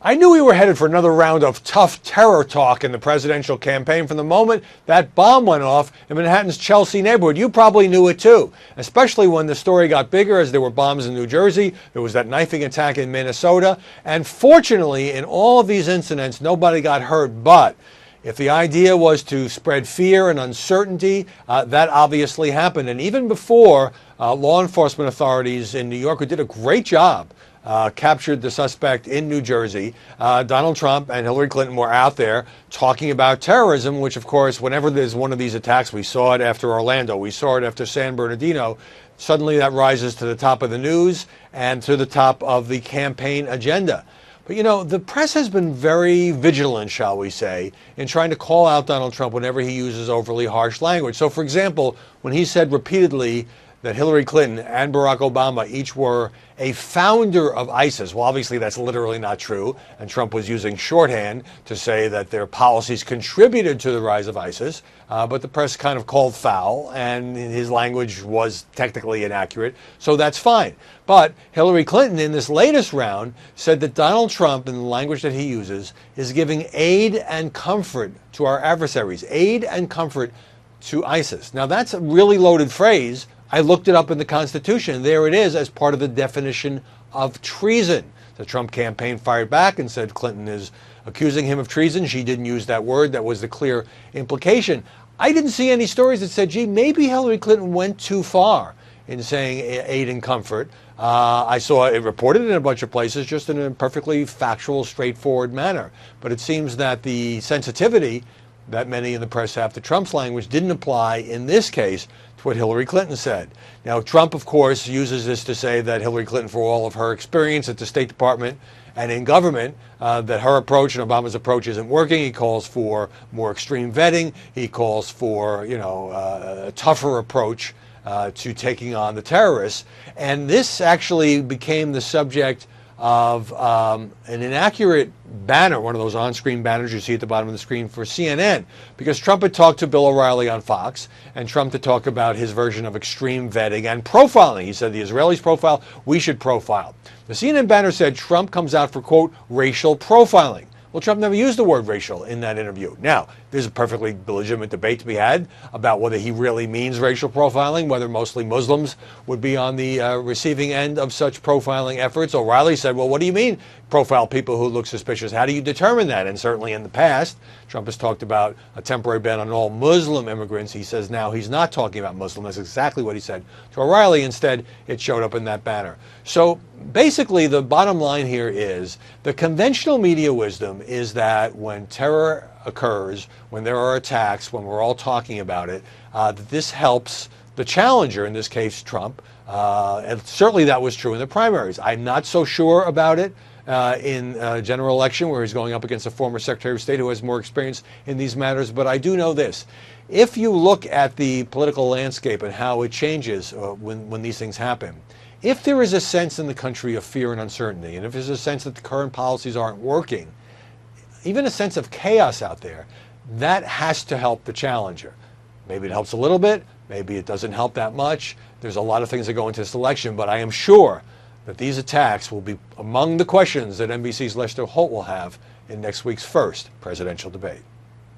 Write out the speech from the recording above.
I knew we were headed for another round of tough terror talk in the presidential campaign from the moment that bomb went off in Manhattan's Chelsea neighborhood. You probably knew it too, especially when the story got bigger as there were bombs in New Jersey. There was that knifing attack in Minnesota. And fortunately, in all of these incidents, nobody got hurt. But if the idea was to spread fear and uncertainty, that obviously happened. And even before law enforcement authorities in New York, who did a great job, captured the suspect in New Jersey, Donald Trump and Hillary Clinton were out there talking about terrorism, which, of course, whenever there's one of these attacks, we saw it after Orlando, we saw it after San Bernardino, suddenly that rises to the top of the news and to the top of the campaign agenda. But, you know, the press has been very vigilant, shall we say, in trying to call out Donald Trump whenever he uses overly harsh language. So, for example, when he said repeatedly that Hillary Clinton and Barack Obama each were a founder of ISIS. Well, obviously that's literally not true, and Trump was using shorthand to say that their policies contributed to the rise of ISIS, but the press kind of called foul, and his language was technically inaccurate, so that's fine. But Hillary Clinton, in this latest round, said that Donald Trump, in the language that he uses, is giving aid and comfort to our adversaries, aid and comfort to ISIS. Now, that's a really loaded phrase. I looked it up in the Constitution. There it is as part of the definition of treason. The Trump campaign fired back and said Clinton is accusing him of treason. She didn't use that word. That was the clear implication. I didn't see any stories that said, gee, maybe Hillary Clinton went too far in saying aid and comfort. I saw it reported in a bunch of places just in a perfectly factual, straightforward manner. But it seems that the sensitivity that many in the press have to Trump's language didn't apply in this case to what Hillary Clinton said. Now, Trump, of course, uses this to say that Hillary Clinton, for all of her experience at the State Department and in government, that her approach and Obama's approach isn't working. He calls for more extreme vetting. He calls for, a tougher approach to taking on the terrorists. And this actually became the subject of an inaccurate banner, one of those on-screen banners you see at the bottom of the screen for CNN, because Trump had talked to Bill O'Reilly on Fox, and Trump had talked about his version of extreme vetting and profiling. He said the Israelis profile, we should profile. The CNN banner said Trump comes out for, quote, racial profiling. Well, Trump never used the word racial in that interview. Now, there's a perfectly legitimate debate to be had about whether he really means racial profiling, whether mostly Muslims would be on the receiving end of such profiling efforts. O'Reilly said, well, what do you mean profile people who look suspicious? How do you determine that? And certainly in the past, Trump has talked about a temporary ban on all Muslim immigrants. He says now he's not talking about Muslim. That's exactly what he said to O'Reilly. Instead, it showed up in that banner. So basically, the bottom line here is the conventional media wisdom is that when terror occurs, when there are attacks, when we're all talking about it, that this helps the challenger, in this case Trump, and certainly that was true in the primaries. I'm not so sure about it in a general election where he's going up against a former Secretary of State who has more experience in these matters, but I do know this. If you look at the political landscape and how it changes when these things happen, if there is a sense in the country of fear and uncertainty, and if there's a sense that the current policies aren't working, even a sense of chaos out there, that has to help the challenger. Maybe it helps a little bit, maybe it doesn't help that much. There's a lot of things that go into this election, but I am sure that these attacks will be among the questions that NBC's Lester Holt will have in next week's first presidential debate.